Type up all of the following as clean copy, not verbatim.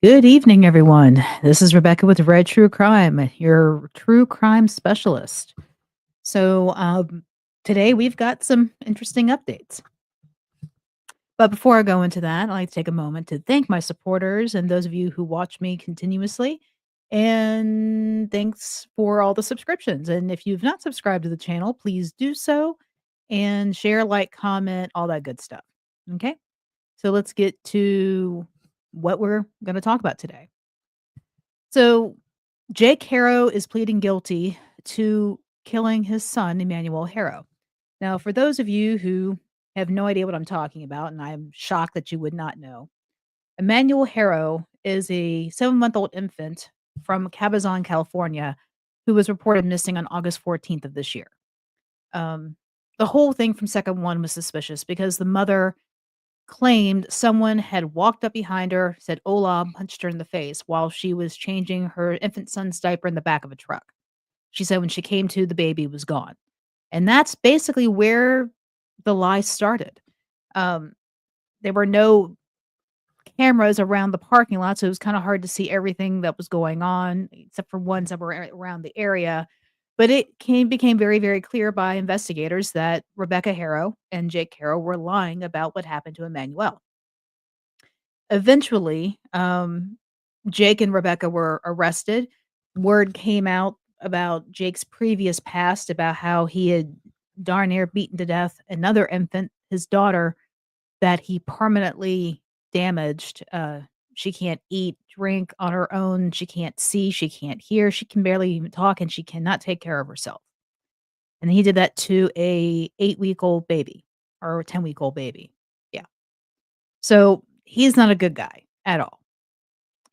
Good evening, everyone. This is Rebecca with Red True Crime, your true crime specialist. So, today we've got some interesting updates. But before I go into that, I'd like to take a moment to thank my supporters and those of you who watch me continuously. And thanks for all the subscriptions. And if you've not subscribed to the channel, please do so and share, like, comment, all that good stuff. Okay. So let's get to what we're going to talk about today. So Jake Harrow is pleading guilty to killing his son, Emmanuel Harrow. Now, for those of you who have no idea what I'm talking about, and I'm shocked that you would not know, Emmanuel Harrow is a 7-month-old infant from Cabazon, California, who was reported missing on August 14th of this year. Um, the whole thing from second one was suspicious because the mother claimed someone had walked up behind her, said "Hola," punched her in the face while she was changing her infant son's diaper in the back of a truck. She said when she came to, the baby was gone. And that's basically where the lie started. Um, there were no cameras around the parking lot, so it was kinda hard to see everything that was going on, except for ones that were around the area. But it became very, very clear by investigators that Rebecca Harrow and Jake Harrow were lying about what happened to Emmanuel. Eventually, Jake and Rebecca were arrested. Word came out about Jake's previous past, about how he had darn near beaten to death another infant, his daughter, that he permanently damaged. She can't eat, drink on her own. She can't see, she can't hear, she can barely even talk, and she cannot take care of herself. And he did that to a 8-week-old baby or a 10-week-old baby. Yeah. So he's not a good guy at all.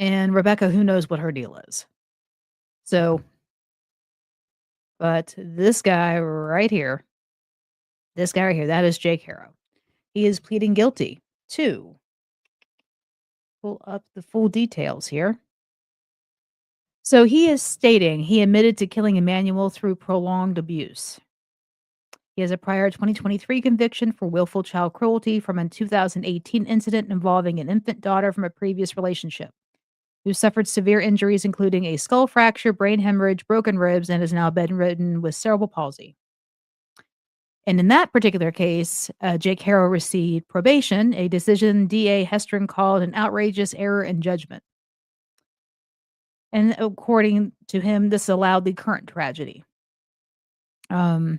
And Rebecca, who knows what her deal is. So, but this guy right here, that is Jake Harrow. He is pleading guilty to pull up the full details here. So he is stating he admitted to killing Emmanuel through prolonged abuse. He has a prior 2023 conviction for willful child cruelty from a 2018 incident involving an infant daughter from a previous relationship, who suffered severe injuries, including a skull fracture, brain hemorrhage, broken ribs, and is now bedridden with cerebral palsy. And in that particular case, Jake Harrow received probation, a decision DA Hestron called an outrageous error in judgment. And according to him, this allowed the current tragedy. Um,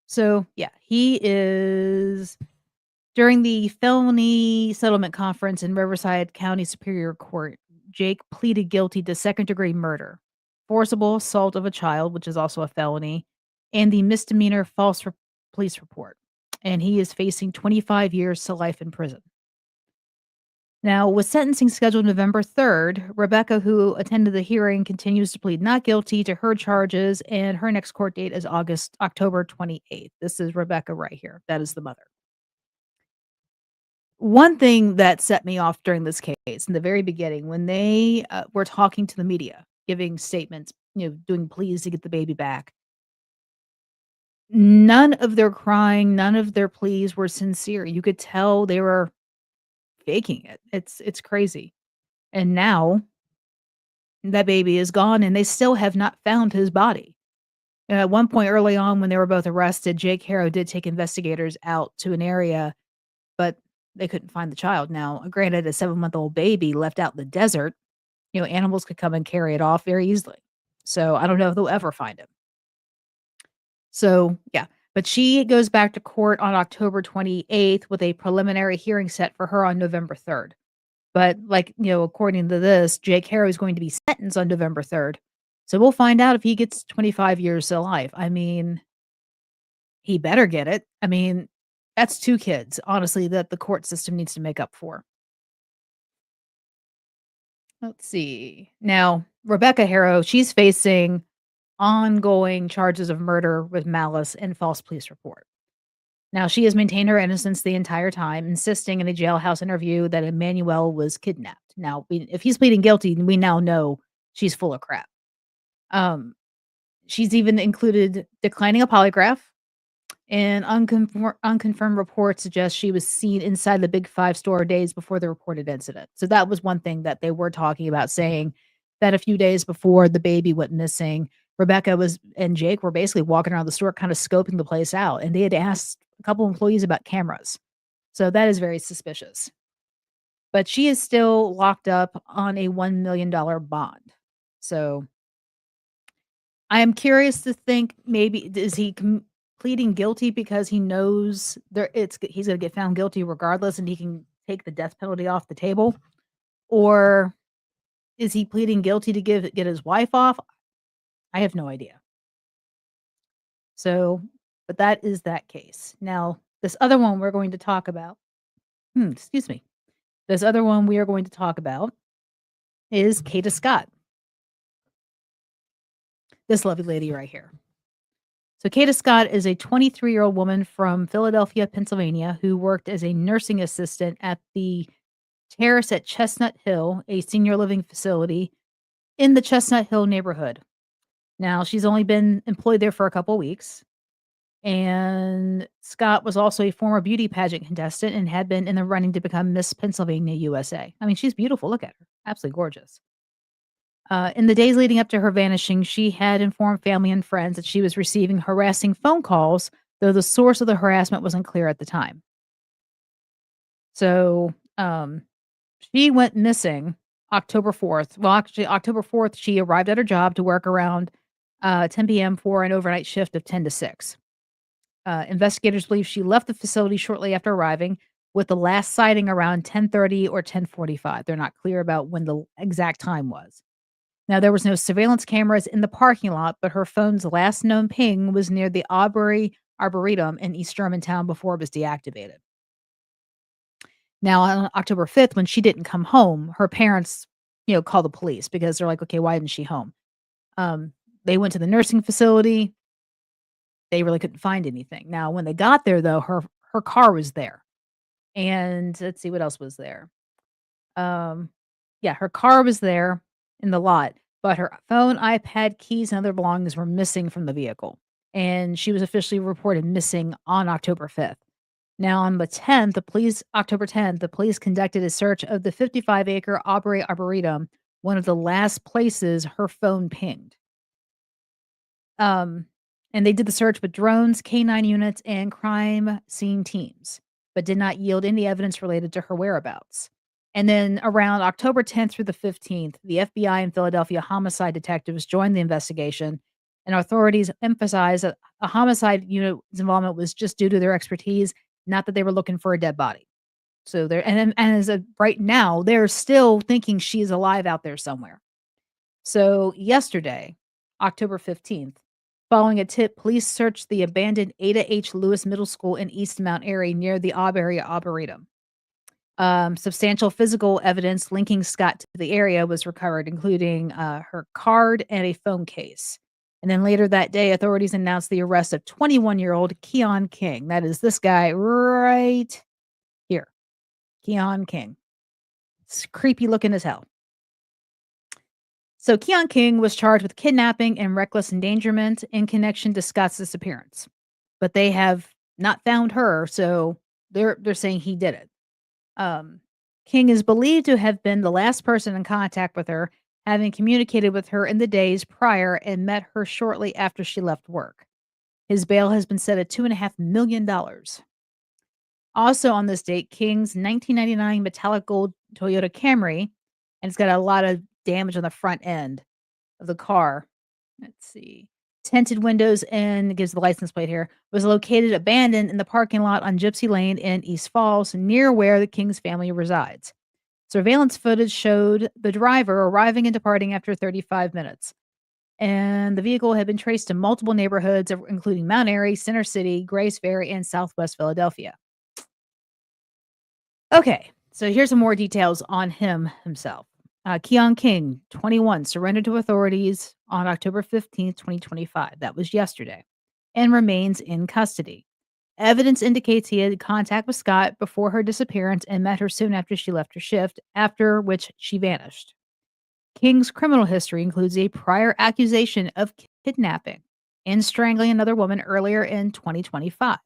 so yeah, he is during the felony settlement conference in Riverside County Superior Court. Jake pleaded guilty to second-degree murder, forcible assault of a child, which is also a felony, and the misdemeanor police report. And he is facing 25 years to life in prison. Now, with sentencing scheduled November 3rd, Rebecca, who attended the hearing, continues to plead not guilty to her charges, and her next court date is October 28th. This is Rebecca right here. That is the mother. One thing that set me off during this case in the very beginning, when they were talking to the media, giving statements, doing pleas to get the baby back, none of their crying, none of their pleas were sincere. You could tell they were faking it. It's crazy. And now that baby is gone, and they still have not found his body. At one point early on, when they were both arrested, Jake Harrow did take investigators out to an area, but they couldn't find the child. Now, granted, a 7-month-old baby left out in the desert, animals could come and carry it off very easily. So I don't know if they'll ever find him. So, yeah. But she goes back to court on October 28th with a preliminary hearing set for her on November 3rd. But, like, according to this, Jake Harrow is going to be sentenced on November 3rd. So we'll find out if he gets 25 years to life. I mean, he better get it. I mean, that's 2 kids, honestly, that the court system needs to make up for. Let's see. Now, Rebecca Harrow, she's facing ongoing charges of murder with malice and false police report. Now, she has maintained her innocence the entire time, insisting in a jailhouse interview that Emmanuel was kidnapped. Now, if he's pleading guilty, we now know she's full of crap. Um, she's even included declining a polygraph, And unconfirmed reports suggest she was seen inside the Big Five store days before the reported incident. So that was one thing that they were talking about, saying that a few days before the baby went missing, Rebecca was and Jake were basically walking around the store kind of scoping the place out, and they had asked a couple employees about cameras. So that is very suspicious. But she is still locked up on a $1 million bond. So I am curious to think, maybe is he pleading guilty because he knows he's gonna get found guilty regardless and he can take the death penalty off the table? Or is he pleading guilty to get his wife off? I have no idea. So, but that is that case. Now, this other one we're going to talk about, excuse me. This other one we are going to talk about is Kada Scott, this lovely lady right here. So, Kada Scott is a 23-year-old woman from Philadelphia, Pennsylvania, who worked as a nursing assistant at the Terrace at Chestnut Hill, a senior living facility in the Chestnut Hill neighborhood. Now, she's only been employed there for a couple weeks. And Scott was also a former beauty pageant contestant and had been in the running to become Miss Pennsylvania USA. I mean, she's beautiful. Look at her. Absolutely gorgeous. In the days leading up to her vanishing, she had informed family and friends that she was receiving harassing phone calls, though the source of the harassment wasn't clear at the time. So, she went missing October 4th. Well, actually, October 4th, she arrived at her job to work around 10 p.m. for an overnight shift of 10 to 6. Investigators believe she left the facility shortly after arriving, with the last sighting around 10:30 or 10:45. They're not clear about when the exact time was. Now, there was no surveillance cameras in the parking lot, but her phone's last known ping was near the Aubrey Arboretum in East Germantown before it was deactivated. Now, on October 5th, when she didn't come home, her parents, called the police because they're like, "Okay, why isn't she home?" They went to the nursing facility. They really couldn't find anything. Now, when they got there, though, her car was there, and let's see what else was there. Um, yeah, her car was there in the lot, but her phone, iPad, keys, and other belongings were missing from the vehicle, and she was officially reported missing on October 5th. Now, on the 10th, October 10th, the police conducted a search of the 55-acre Aubrey Arboretum, one of the last places her phone pinged. Um, and they did the search with drones, K-9 units, and crime scene teams, but did not yield any evidence related to her whereabouts. And then around October 10th through the 15th, the FBI and Philadelphia homicide detectives joined the investigation, and authorities emphasized that a homicide unit's involvement was just due to their expertise, not that they were looking for a dead body. So they're and as of right now, they're still thinking she's alive out there somewhere. So yesterday, October 15th, following a tip, police searched the abandoned Ada H. Lewis Middle School in East Mount Airy near the Aubrey Arboretum. Substantial physical evidence linking Scott to the area was recovered, including her card and a phone case. And then later that day, authorities announced the arrest of 21-year-old Keon King. That is this guy right here, Keon King. It's creepy looking as hell. So Keon King was charged with kidnapping and reckless endangerment in connection to Scott's disappearance. But they have not found her, so they're saying he did it. King is believed to have been the last person in contact with her, having communicated with her in the days prior and met her shortly after she left work. His bail has been set at $2.5 million. Also on this date, King's 1999 metallic gold Toyota Camry, and it's got a lot of damage on the front end of the car. Let's see. Tinted windows, and it gives the license plate here, was located abandoned in the parking lot on Gypsy Lane in East Falls, near where the King's family resides. Surveillance footage showed the driver arriving and departing after 35 minutes. And the vehicle had been traced to multiple neighborhoods, including Mount Airy, Center City, Grace Ferry, and Southwest Philadelphia. Okay, so here's some more details on himself. Keon King, 21, surrendered to authorities on October 15th, 2025. That was yesterday, and remains in custody. Evidence indicates he had contact with Scott before her disappearance and met her soon after she left her shift, after which she vanished. King's criminal history includes a prior accusation of kidnapping and strangling another woman earlier in 2025.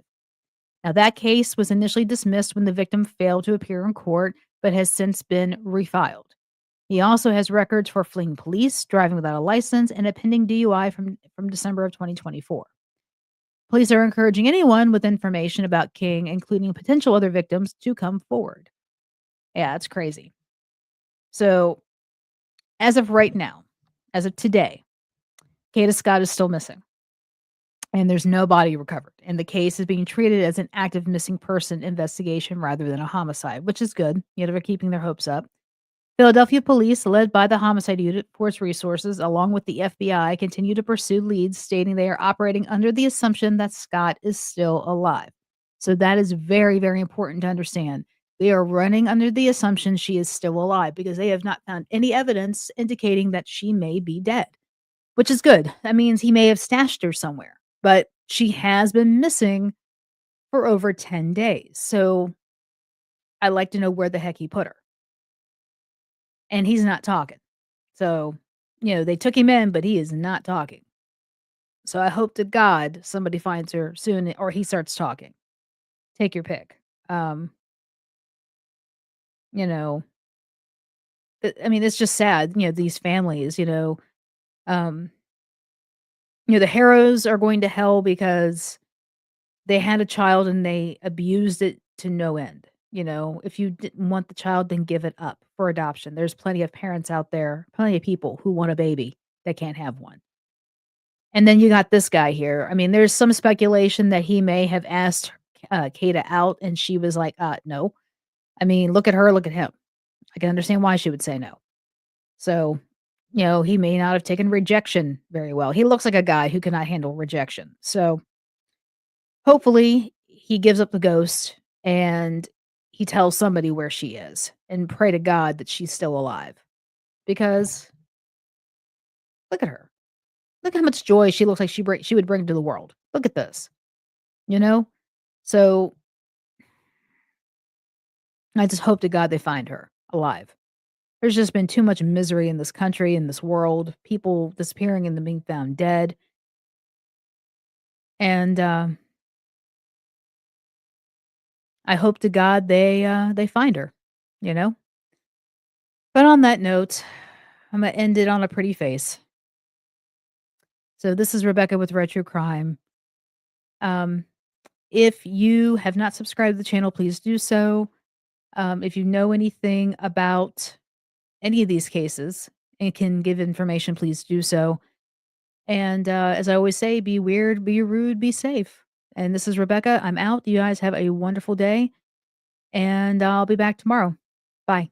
Now, that case was initially dismissed when the victim failed to appear in court, but has since been refiled. He also has records for fleeing police, driving without a license, and a pending DUI from December of 2024. Police are encouraging anyone with information about King, including potential other victims, to come forward. Yeah, it's crazy. So, as of right now, as of today, Kada Scott is still missing, and there's no body recovered. And the case is being treated as an active missing person investigation rather than a homicide, which is good. They're keeping their hopes up. Philadelphia police, led by the homicide unit, Force Resources, along with the FBI, continue to pursue leads, stating they are operating under the assumption that Scott is still alive. So that is very, very important to understand. They are running under the assumption she is still alive because they have not found any evidence indicating that she may be dead, which is good. That means he may have stashed her somewhere, but she has been missing for over 10 days. So I'd like to know where the heck he put her. And he's not talking. So, they took him in, but he is not talking. So I hope to God somebody finds her soon or he starts talking. Take your pick. Um, you know, I mean, it's just sad, these families, um, the Harrows are going to hell because they had a child and they abused it to no end. If you didn't want the child, then give it up for adoption. There's plenty of parents out there, plenty of people who want a baby that can't have one. And then you got this guy here. I mean, there's some speculation that he may have asked, Kada out, and she was like, no." I mean, look at her, look at him. I can understand why she would say no. So, he may not have taken rejection very well. He looks like a guy who cannot handle rejection. So, hopefully, he gives up the ghost and he tells somebody where she is and pray to God that she's still alive. Because look at her. Look how much joy she looks like she would bring to the world. Look at this, you know? So, I just hope to God they find her alive. There's just been too much misery in this country, in this world, people disappearing and then being found dead. And I hope to God they find her, you know? But on that note, I'm gonna end it on a pretty face. So this is Rebecca with Retro Crime. Um, if you have not subscribed to the channel, please do so. If you know anything about any of these cases and can give information, please do so. And as I always say, be weird, be rude, be safe. And this is Rebecca. I'm out. You guys have a wonderful day, and I'll be back tomorrow. Bye.